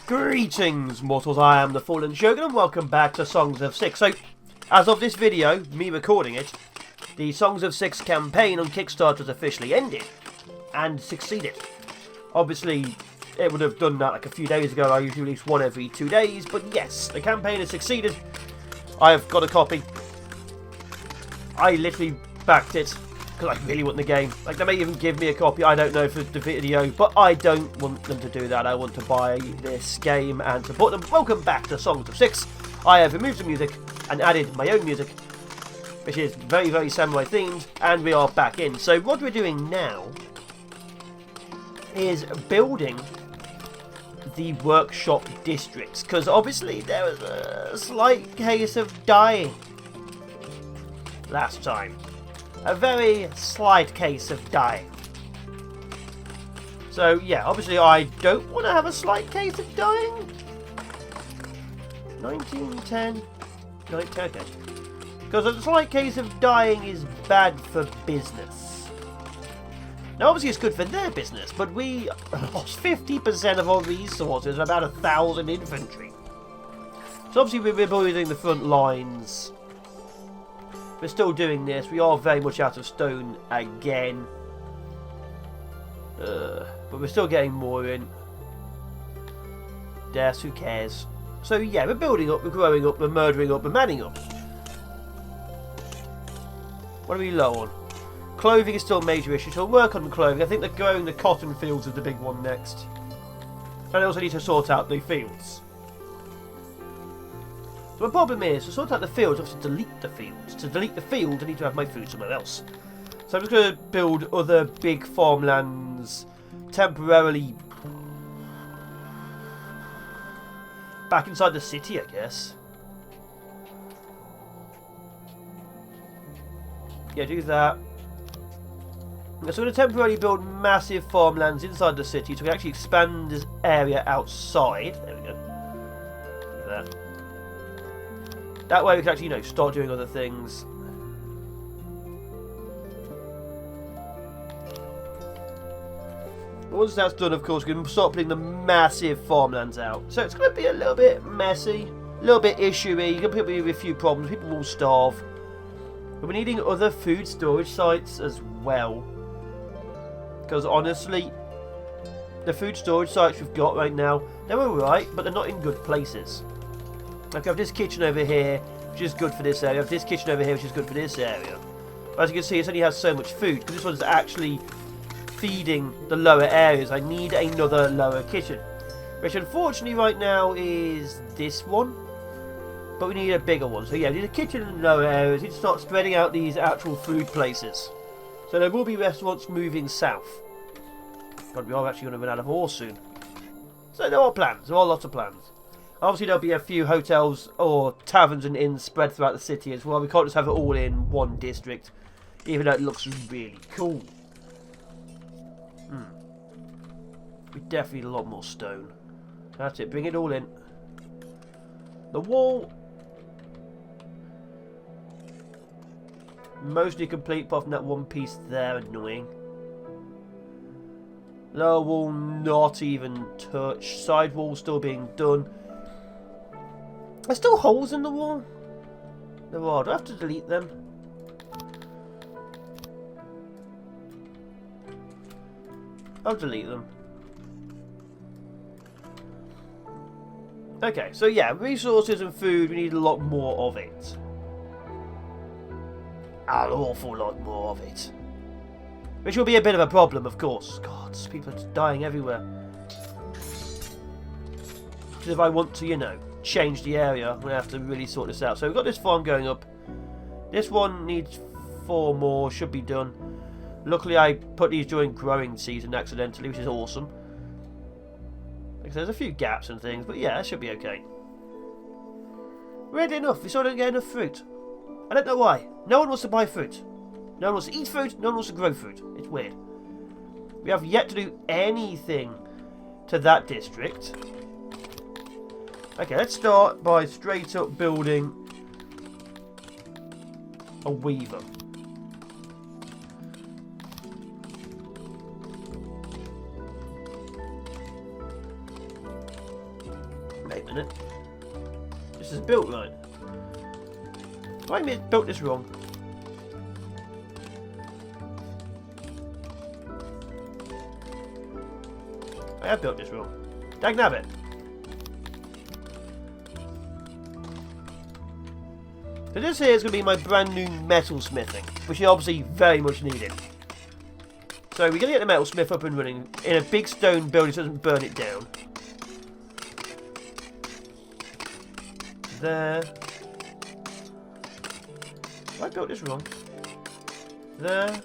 Greetings, mortals, I am the Fallen Shogun and welcome back to Songs of SYX. So, as of this video, me recording it, the Songs of SYX campaign on Kickstarter has officially ended and succeeded. Obviously, it would have done that like a few days ago. I usually release one every 2 days, but yes, the campaign has succeeded. I have got a copy. I literally backed it because I really want the game. Like, they may even give me a copy, I don't know, for the video, but I don't want them to do that. I want to buy this game and support them. Welcome back to Songs of SYX. I have removed the music and added my own music, which is very, very samurai themed, and we are back in. So what we're doing now is building the workshop districts, because obviously there was a slight case of dying last time. A very slight case of dying. So yeah, obviously I don't want to have a slight case of dying. 1910. Okay. Because a slight case of dying is bad for business. Now obviously it's good for their business, but we lost 50% of our resources and about 1,000 infantry. So obviously we're rebuilding the front lines. We're still doing this. We are very much out of stone again. But we're still getting more in. Yes, who cares? So yeah, we're building up, we're growing up, we're murdering up, we're manning up. What are we low on? Clothing is still a major issue, so we'll work on the clothing. I think that growing the cotton fields is the big one next. And I also need to sort out the fields. So the problem is, to sort out the fields, I have to delete the fields. To delete the field, I need to have my food somewhere else. So I'm just going to build other big farmlands temporarily back inside the city, I guess. Yeah, do that. So we're going to temporarily build massive farmlands inside the city so we can actually expand this area outside. There we go. Look at that. That way we can actually, start doing other things. Once that's done, of course, we can start putting the massive farmlands out. So it's going to be a little bit messy, a little bit issue-y. You're going to be with a few problems. People will starve. But we're needing other food storage sites as well. Because honestly, the food storage sites we've got right now, they're alright, but they're not in good places. Like I have this kitchen over here, which is good for this area. I have this kitchen over here, which is good for this area. But as you can see, it only has so much food, because this one's actually feeding the lower areas. I need another lower kitchen, which unfortunately right now is this one. But we need a bigger one. So yeah, we need a kitchen in the lower areas. We need to start spreading out these actual food places. So there will be restaurants moving south. But we are actually going to run out of ore soon. So there are plans. There are lots of plans. Obviously there'll be a few hotels or taverns and inns spread throughout the city as well. We can't just have it all in one district, even though it looks really cool. We definitely need a lot more stone. That's it, bring it all in. The wall, mostly complete apart from that one piece there, annoying. Lower wall not even touched. Side wall still being done. There's still holes in the wall. There are. Do I have to delete them? I'll delete them. Okay, so yeah, resources and food, we need a lot more of it. An awful lot more of it. Which will be a bit of a problem, of course. God, people are dying everywhere. Because if I want to, change the area, I'm going to have to really sort this out. So we've got this farm going up. This one needs 4 more, should be done. Luckily I put these during growing season accidentally, which is awesome. Like, there's a few gaps and things, but yeah, that should be okay. Weirdly enough, we still don't get enough fruit. I don't know why. No one wants to buy fruit. No one wants to eat fruit, no one wants to grow fruit. It's weird. We have yet to do anything to that district. Okay, let's start by straight up building a weaver. Wait a minute. This is built right. Why have I built this wrong? I have built this wrong. Dagnabbit. So this here is going to be my brand new metal smithing, which is obviously very much needed. So we're going to get the metal smith up and running in a big stone building so it doesn't burn it down. There. I built this wrong. There.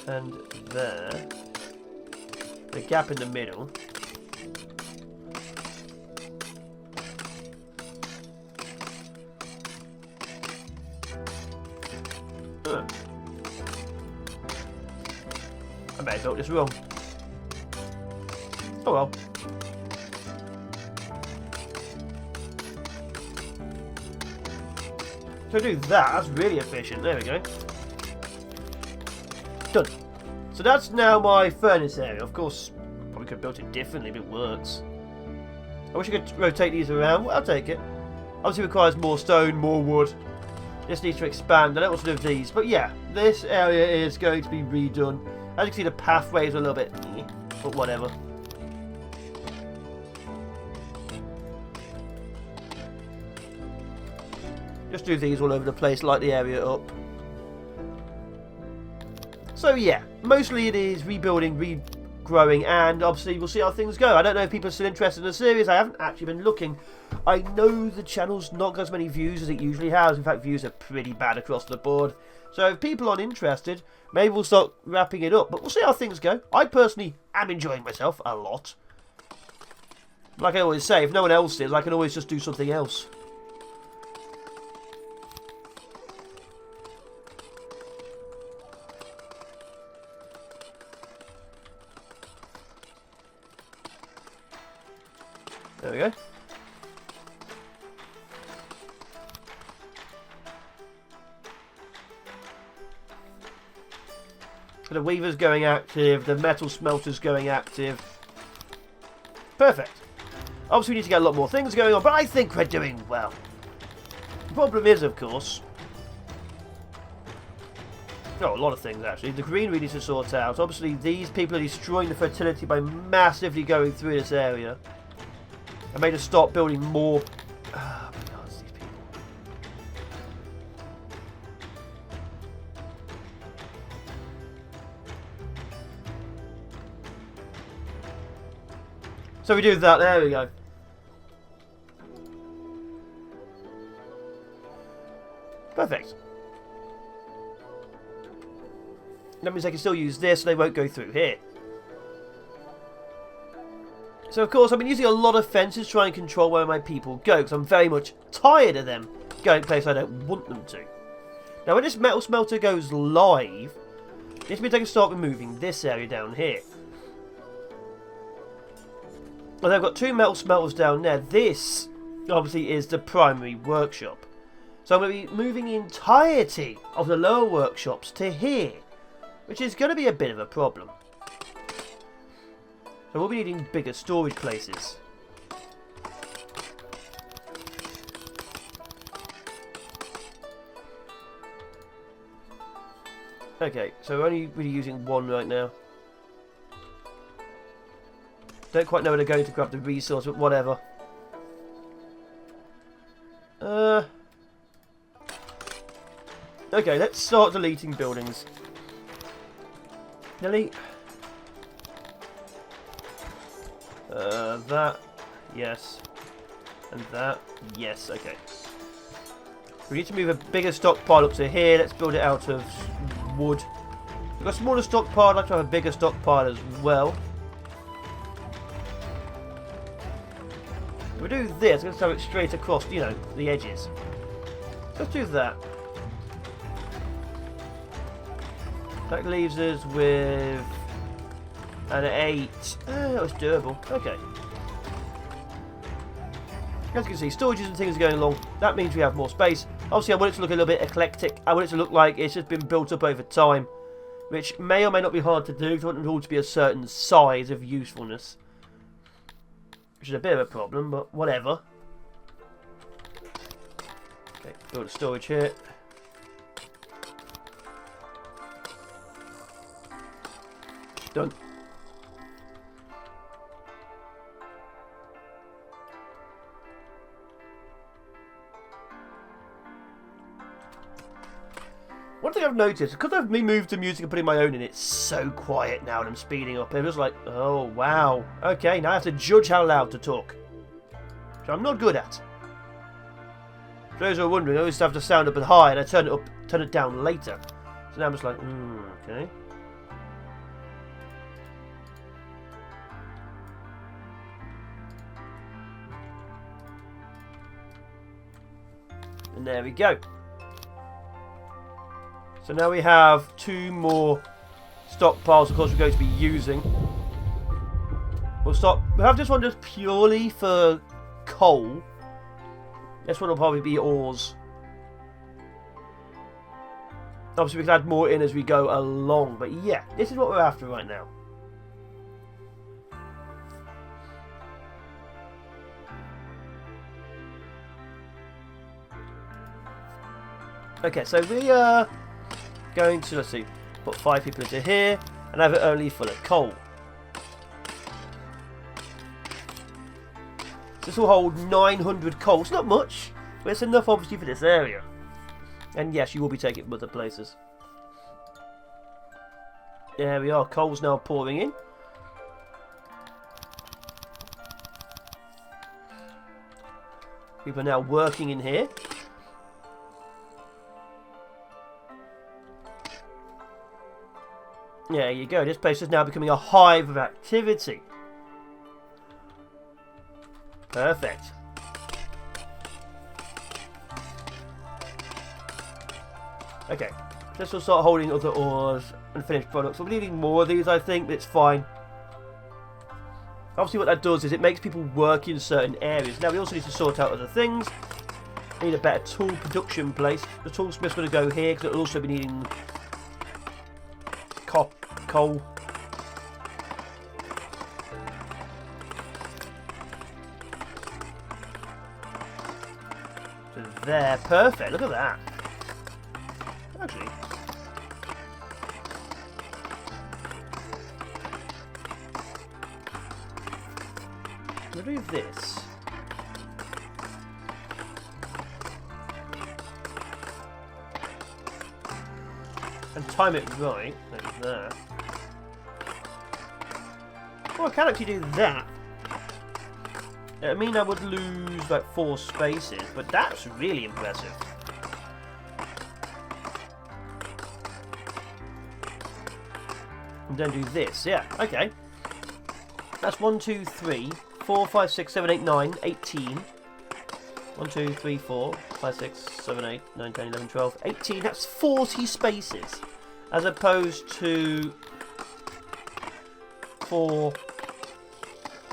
And there. The gap in the middle. I may have built this wrong. Oh well. So do that, that's really efficient. There we go. Done. So that's now my furnace area. Of course, probably could have built it differently, but it works. I wish I could rotate these around. Well, I'll take it. Obviously requires more stone, more wood. This needs to expand. I don't want to do these. But yeah, this area is going to be redone. As you can see, the pathways are a little bit... but whatever. Just do these all over the place, light the area up. So yeah, mostly it is rebuilding, regrowing, and obviously we'll see how things go. I don't know if people are still interested in the series. I haven't actually been looking. I know the channel's not got as many views as it usually has. In fact, views are pretty bad across the board. So if people aren't interested, maybe we'll start wrapping it up. But we'll see how things go. I personally am enjoying myself a lot. Like I always say, if no one else is, I can always just do something else. There we go. So the weaver's going active, the metal smelter's going active. Perfect. Obviously we need to get a lot more things going on, but I think we're doing well. The problem is, of course... oh, a lot of things actually. The green we need to sort out. Obviously these people are destroying the fertility by massively going through this area. I made us start building more... ah, these people. So we do that, there we go. Perfect. That means I can still use this, so they won't go through here. So of course I've been using a lot of fences to try and control where my people go, because I'm very much tired of them going places I don't want them to. Now when this metal smelter goes live, this means I can start removing this area down here. Well, I've got two metal smelters down there. This obviously is the primary workshop. So I'm going to be moving the entirety of the lower workshops to here, which is going to be a bit of a problem. So we'll be needing bigger storage places. Okay, so we're only really using one right now. Don't quite know where to go to grab the resource, but whatever. Okay, let's start deleting buildings. Delete. That, yes. And that, yes, okay. We need to move a bigger stockpile up to here. Let's build it out of wood. We've got a smaller stockpile. I'd like to have a bigger stockpile as well. If we do this, let's have it straight across, you know, the edges. Let's do that. That leaves us with an 8. That was doable. Okay. As you can see, storages and things are going along. That means we have more space. Obviously, I want it to look a little bit eclectic. I want it to look like it's just been built up over time, which may or may not be hard to do. I want them all to be a certain size of usefulness. which is a bit of a problem, but whatever. Okay, build a storage here. Done. One thing I've noticed, because I've moved the music and putting my own in, it's so quiet now and I'm speeding up. It was like, oh wow. Okay, now I have to judge how loud to talk. Which I'm not good at. For those who are wondering, I always have to sound up and high and I turn it down later. So now I'm just like, okay. And there we go. So now we have 2 more stockpiles, of course, we're going to be using. We'll have this one just purely for coal. This one will probably be ores. Obviously, we can add more in as we go along, but yeah, this is what we're after right now. Okay, so we are going to, let's see, put 5 people into here and have it only full of coal. This will hold 900 coal. It's not much, but it's enough obviously for this area. And yes, you will be taking it from other places. There we are, coal's now pouring in. People are now working in here. There you go, this place is now becoming a hive of activity. Perfect. Okay, this will start holding other ores and finished products. We'll be needing more of these, I think, but it's fine. Obviously what that does is it makes people work in certain areas. Now we also need to sort out other things. We need a better tool production place. The toolsmith's going to go here because it'll also be needing coal. So there, perfect. Look at that. Actually, we'll do this. And time it right, like that. Well, I can actually do that. I mean, I would lose like 4 spaces, but that's really impressive. And then do this, yeah, okay. That's 1, 2, 3, 4, 5, 6, 7, 8, 9, 18. 1, 2, 3, 4, 5, 6, 7, 8, 9, 10, 11, 12, 18. That's 40 spaces. As opposed to 4,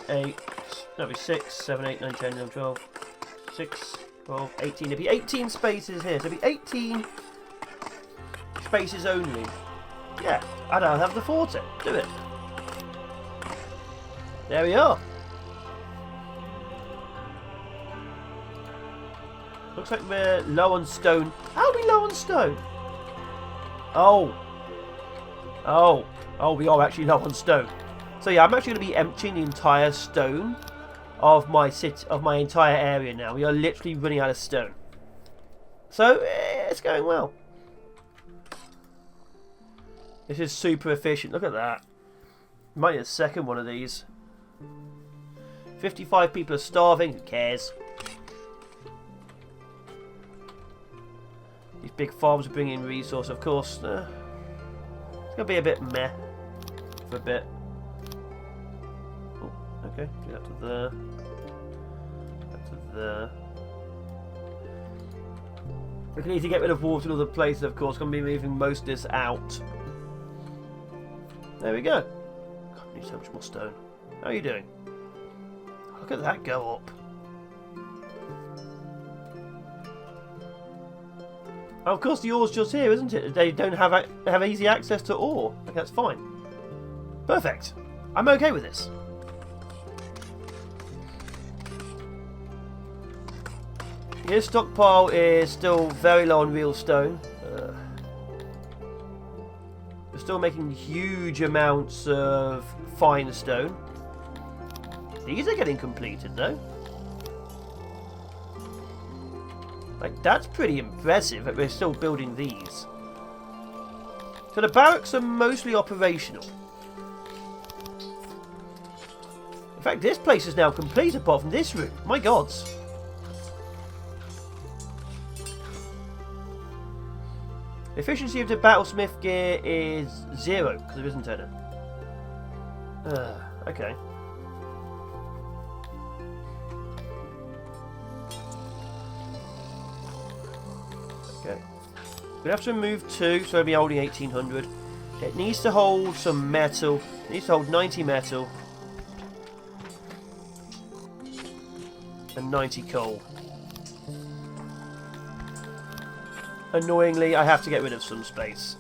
8, that'd be 6, 7, 8, 9, 10, 11, 12, 6, 12, 18. It'd be 18 spaces here. So it'd be 18 spaces only. Yeah, I don't have the 40. Do it. There we are. Looks like we're low on stone. How are we low on stone? Oh, we are actually low on stone. So yeah, I'm actually going to be emptying the entire stone of my entire area now. We are literally running out of stone. So it's going well. This is super efficient. Look at that. Might need a second one of these. 55 people are starving. Who cares? These big farms are bringing in resource, of course. It's going to be a bit meh for a bit. Oh, okay. Do that to there. That to there. We need to get rid of water in other places, of course. Going to be moving most of this out. There we go. God, I need so much more stone. How are you doing? Look at that go up. Oh, of course, the ore's just here, isn't it? They don't have easy access to ore. Okay, that's fine. Perfect. I'm okay with this. His stockpile is still very low on real stone. We're still making huge amounts of fine stone. These are getting completed though. Like, that's pretty impressive that we're still building these. So the barracks are mostly operational. In fact, this place is now complete apart from this room. My gods. The efficiency of the battlesmith gear is 0 because there isn't any. Okay. Okay. We have to remove 2, so it'll be holding 1800. It needs to hold some metal. It needs to hold 90 metal and 90 coal. Annoyingly, I have to get rid of some space.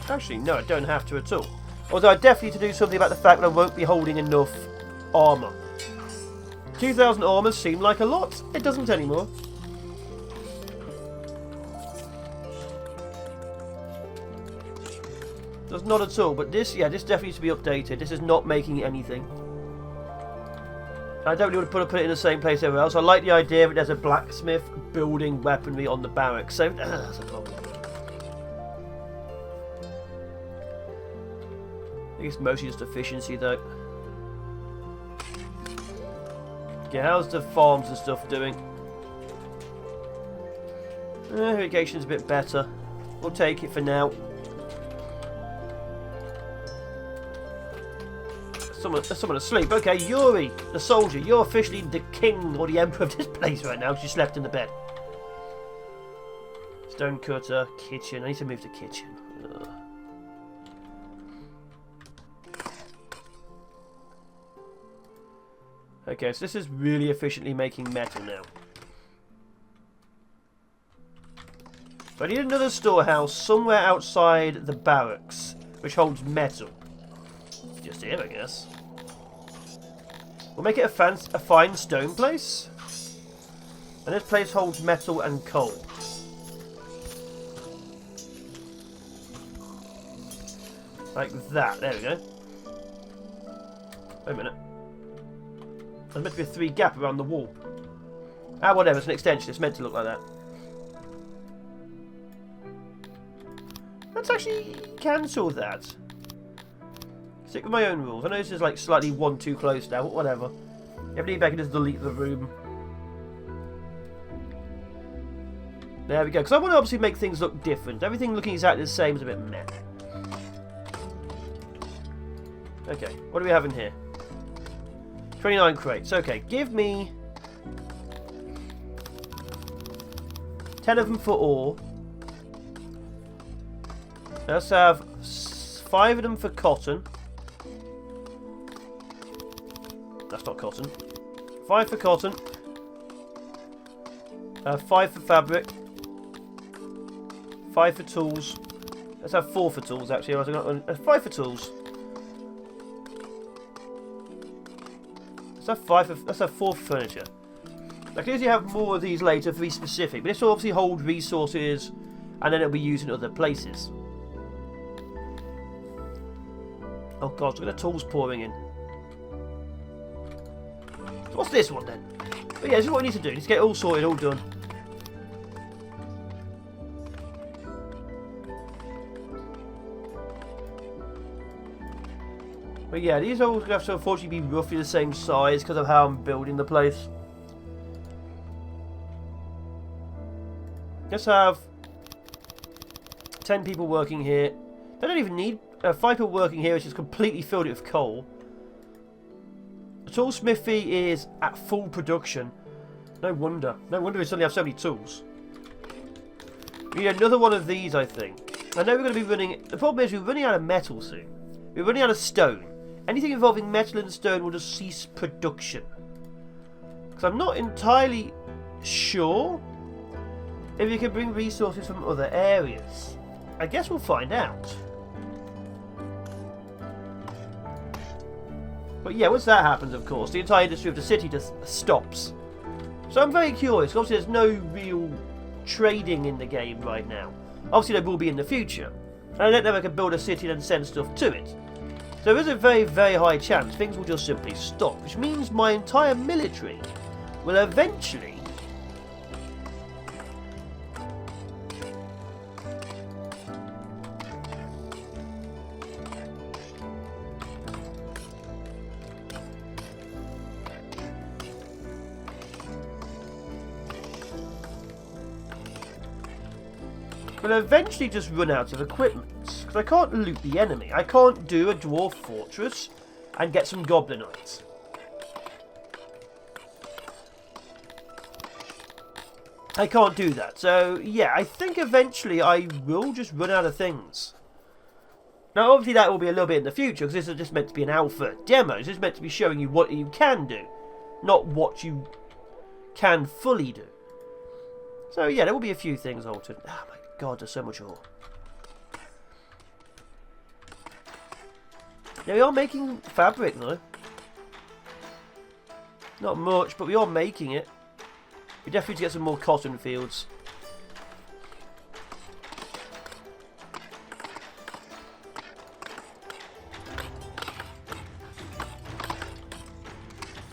Actually, no, I don't have to at all. Although I definitely need to do something about the fact that I won't be holding enough armour. 2,000 armour seemed like a lot. It doesn't anymore. Does not at all, but this, yeah, this definitely needs to be updated. This is not making anything. I don't really want to put it in the same place everywhere else. I like the idea that there's a blacksmith building weaponry on the barracks, so that's a problem. I think it's mostly just efficiency though. Yeah, how's the farms and stuff doing? Irrigation's a bit better. We'll take it for now. Someone asleep. Okay, Yuri, the soldier, you're officially the king or the emperor of this place right now because you slept in the bed. Stone cutter, kitchen. I need to move the kitchen. Ugh. Okay, so this is really efficiently making metal now. So I need another storehouse somewhere outside the barracks, which holds metal. Just here, I guess. We'll make it a fine stone place. And this place holds metal and coal. Like that. There we go. Wait a minute. There's meant to be a 3 gap around the wall. Ah, whatever. It's an extension. It's meant to look like that. Let's actually cancel that. Stick with my own rules. I know this is like slightly one too close now, but whatever. If need, I can just delete the room. There we go. Because I want to obviously make things look different. Everything looking exactly the same is a bit meh. Okay, what do we have in here? 29 crates. Okay, give me 10 of them for ore. Let's have 5 of them for cotton. That's not cotton. 5 for cotton. 5 for fabric. 5 for tools. Let's have 4 for tools actually. 5 for tools. Let's have 4 for furniture. I can usually have more of these later for be specific, but this will obviously hold resources and then it'll be used in other places. Oh god, look at the tools pouring in. So what's this one then? But yeah, this is what we need to do. Let's get it all sorted, all done. But yeah, these are all going to have to unfortunately be roughly the same size because of how I'm building the place. Let's have 10 people working here. They don't even need 5 people working here, which is completely filled it with coal. The tool smithy is at full production. No wonder. No wonder we suddenly have so many tools. We need another one of these, I think. I know we're going to be running... The problem is we're running out of metal soon. We're running out of stone. Anything involving metal and stone will just cease production. Because I'm not entirely sure if you can bring resources from other areas. I guess we'll find out. But yeah, once that happens, of course, the entire industry of the city just stops. So I'm very curious. Obviously, there's no real trading in the game right now. Obviously, there will be in the future. And I don't know if I can build a city and send stuff to it. So there is a very, very high chance things will just simply stop, which means my entire military will eventually just run out of equipment. Because I can't loot the enemy. I can't do a dwarf fortress and get some goblinites. I can't do that. So, yeah, I think eventually I will just run out of things. Now, obviously that will be a little bit in the future, because this is just meant to be an alpha demo. This is meant to be showing you what you can do, not what you can fully do. So, yeah, there will be a few things altered. Oh, my God, there's so much ore. Yeah, we are making fabric, though. Not much, but we are making it. We definitely need to get some more cotton fields.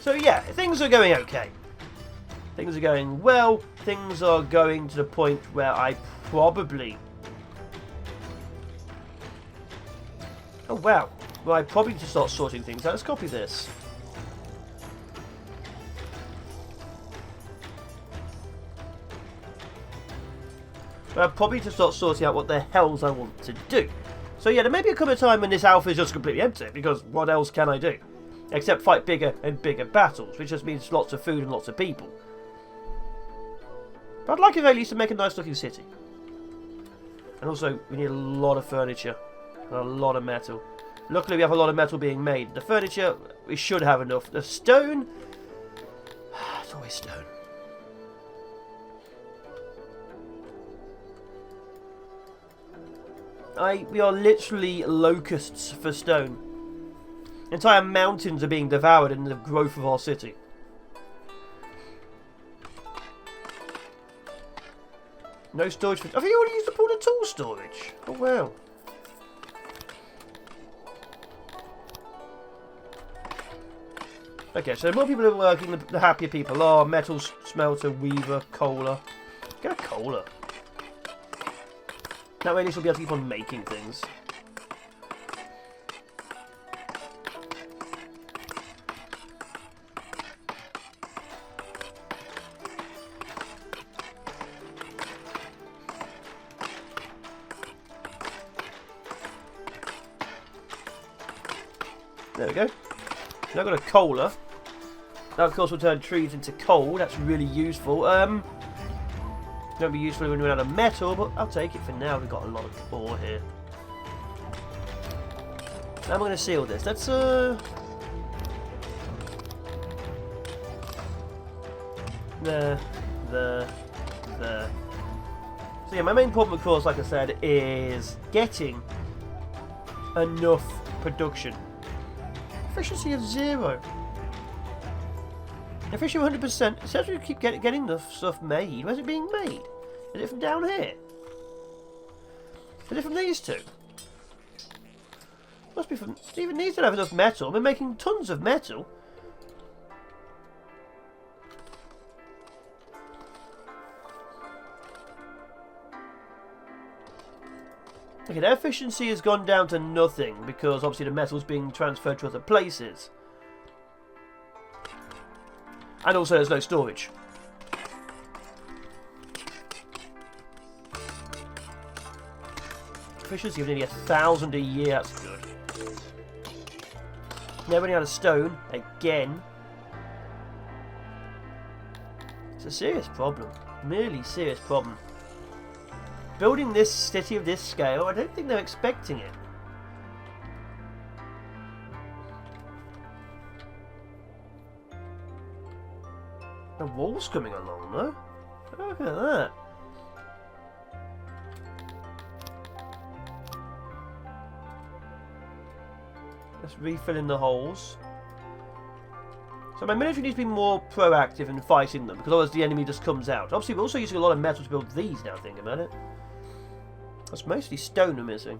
So yeah, things are going okay. Things are going well. Things are going to the point where I probably... Oh wow. Well, I probably need to start sorting things out. Let's copy this. But I probably need to start sorting out what the hells I want to do. So yeah, there may be a couple of time when this alpha is just completely empty, because what else can I do? Except fight bigger and bigger battles, which just means lots of food and lots of people. But I'd like at least to make a nice looking city. And also, we need a lot of furniture and a lot of metal. Luckily, we have a lot of metal being made. The furniture, we should have enough. The stone, it's always stone. We are literally locusts for stone. Entire mountains are being devoured in the growth of our city. No storage for... I think you already used up all the tool storage. Oh, wow. Okay, so the more people are working, the happier people are. Metal smelter, weaver, coaler. Get a coaler. That way at least we'll be able to keep on making things. There we go. Now I've got a coaler. That of course will turn trees into coal. That's really useful. Won't be useful when we run out of metal, but I'll take it for now. We've got a lot of ore here. Now I'm going to seal this. That's there. So yeah, my main problem, of course, like I said, is getting enough production. Efficiency of 0. Efficiency 100%. It says we keep getting the stuff made. Where's it being made? Is it from down here? Is it from these two? Must be from... Even these don't have enough metal. We're making tons of metal. Okay, their efficiency has gone down to nothing because obviously the metal's being transferred to other places. And also there's no storage. Efficiency of nearly 1,000 a year, that's good. Never running out of stone, again. It's a serious problem. Really serious problem. Building this city of this scale, I don't think they're expecting it. The wall's coming along though. Look at that. Let's refill in the holes. So my military needs to be more proactive in fighting them, because otherwise the enemy just comes out. Obviously, we're also using a lot of metal to build these now, thinking about it. That's mostly stone we're missing.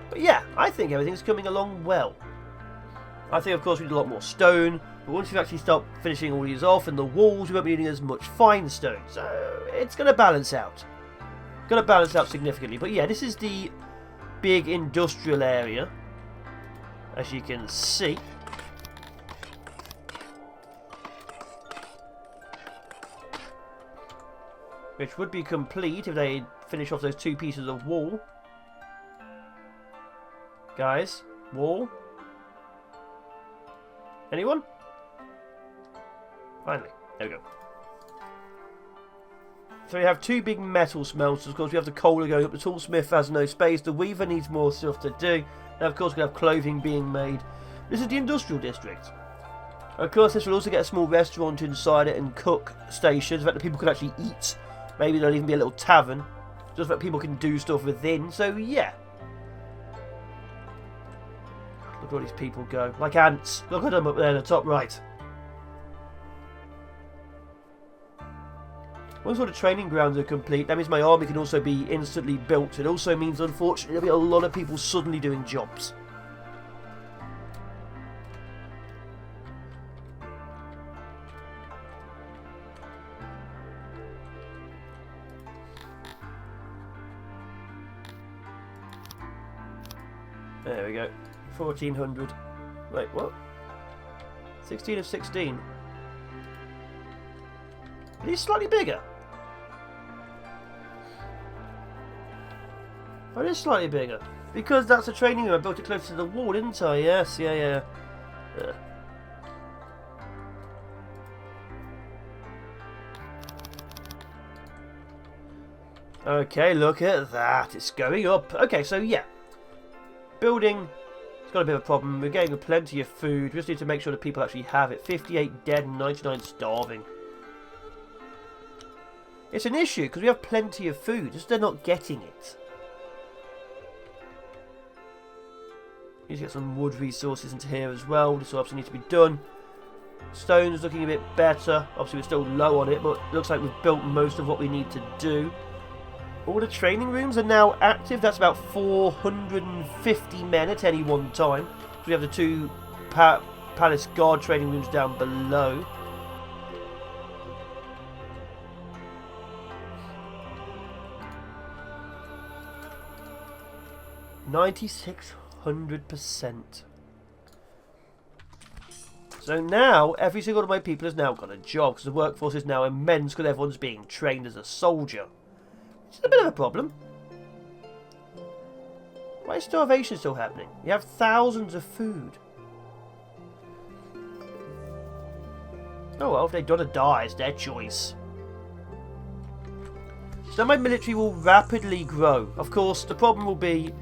But yeah, I think everything's coming along well. I think, of course, we need a lot more stone, but once we actually start finishing all these off and the walls, we won't be needing as much fine stone. So it's going to balance out. Going to balance out significantly. But yeah, this is the big industrial area, as you can see. Which would be complete if they finish off those 2 pieces of wall. Guys, wall. Anyone? Finally. There we go. So we have 2 big metal smelters. Of course, we have the coal going up. The toolsmith has no space. The weaver needs more stuff to do. And of course, we have clothing being made. This is the industrial district. Of course, this will also get a small restaurant inside it and cook stations that the people can actually eat. Maybe there'll even be a little tavern, just that people can do stuff within. So yeah. Look at all these people go. Like ants. Look at them up there in the top right. Once all the training grounds are complete, that means my army can also be instantly built. It also means, unfortunately, there'll be a lot of people suddenly doing jobs. There we go. 1400. Wait, what? 16 of 16. Are these slightly bigger? Oh, it is slightly bigger. Because that's a training room. I built it closer to the wall, didn't I? Yes, yeah. Okay, look at that. It's going up. Okay, so yeah. Building, it's got a bit of a problem. We're getting plenty of food. We just need to make sure that people actually have it. 58 dead and 99 starving. It's an issue because we have plenty of food, just they're not getting it. Need to get some wood resources into here as well. This will obviously need to be done. Stone's looking a bit better. Obviously we're still low on it, but it looks like we've built most of what we need to do. All the training rooms are now active. That's about 450 men at any one time. So we have the 2 palace guard training rooms down below. %9600%. So now every single one of my people has now got a job because the workforce is now immense because everyone's being trained as a soldier. Which is a bit of a problem. Why is starvation still happening? You have thousands of food. Oh well, if they don't die, it's their choice. So my military will rapidly grow. Of course, the problem will be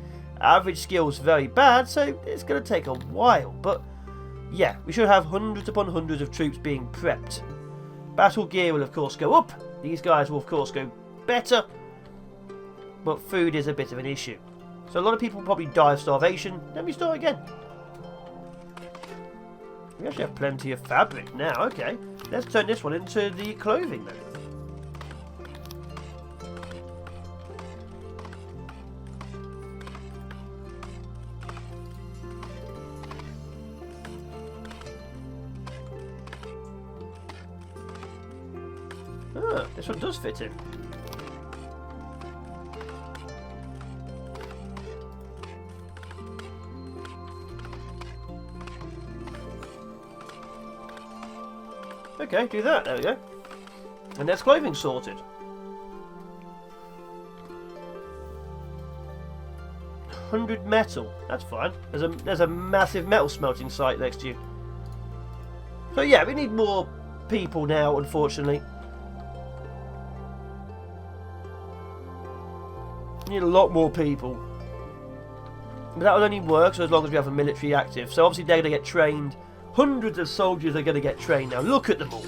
average skill is very bad, so it's going to take a while. But yeah, we should have hundreds upon hundreds of troops being prepped. Battle gear will of course go up. These guys will of course go better. But food is a bit of an issue. So a lot of people will probably die of starvation. Then we start again. We actually have plenty of fabric now. Okay, let's turn this one into the clothing then. Ah, this one does fit in. Okay, do that. There we go. And there's clothing sorted. 100 metal. That's fine. There's a massive metal smelting site next to you. So yeah, we need more people now, unfortunately. We need a lot more people. But that will only work so as long as we have a military active. So obviously they're going to get trained. Hundreds of soldiers are going to get trained now. Look at them all.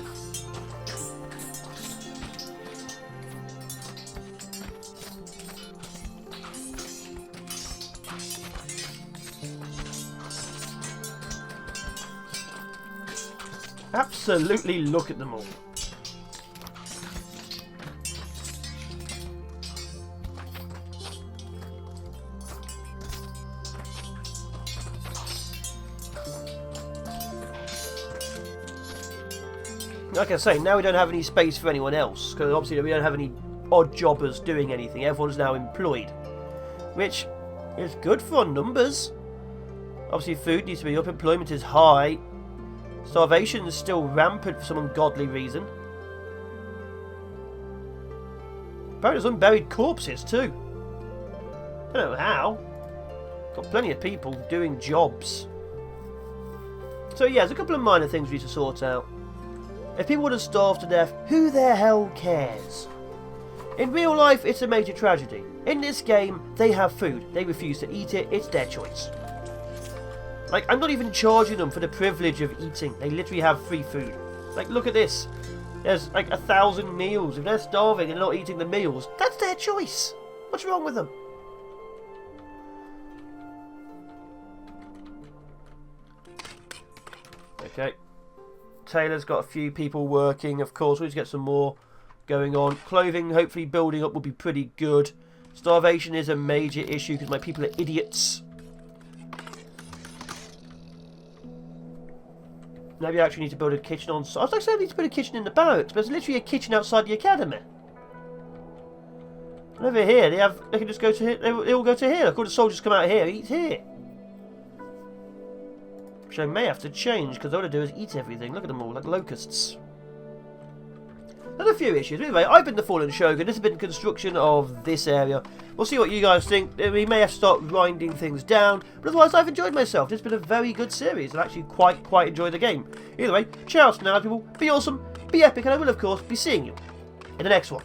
Absolutely look at them all. Like I say, now we don't have any space for anyone else, because obviously we don't have any odd jobbers doing anything. Everyone's now employed, which is good for our numbers. Obviously food needs to be up, employment is high, starvation is still rampant for some ungodly reason. Apparently there's unburied corpses too. Don't know how. Got plenty of people doing jobs. So yeah, there's a couple of minor things we need to sort out. If people would have starved to death, who the hell cares? In real life, it's a major tragedy. In this game, they have food. They refuse to eat it. It's their choice. Like, I'm not even charging them for the privilege of eating. They literally have free food. Like, look at this. There's like 1,000 meals. If they're starving and not eating the meals, that's their choice. What's wrong with them? Okay. Taylor's got a few people working, of course. We need to get some more going on. Clothing, hopefully building up, will be pretty good. Starvation is a major issue because my people are idiots. Maybe I actually need to build a kitchen on site. I was like saying I need to build a kitchen in the barracks, but there's literally a kitchen outside the academy. And over here, they can just go to here. They all go to here. Look, all the soldiers come out here, eat here. Which I may have to change, because all I do is eat everything. Look at them all, like locusts. There's a few issues. Anyway, I've been the Fallen Shogun. This has been construction of this area. We'll see what you guys think. We may have to start grinding things down, but otherwise I've enjoyed myself. It's been a very good series. I've actually quite enjoyed the game. Either way, cheers out now, people. Be awesome, be epic, and I will, of course, be seeing you in the next one.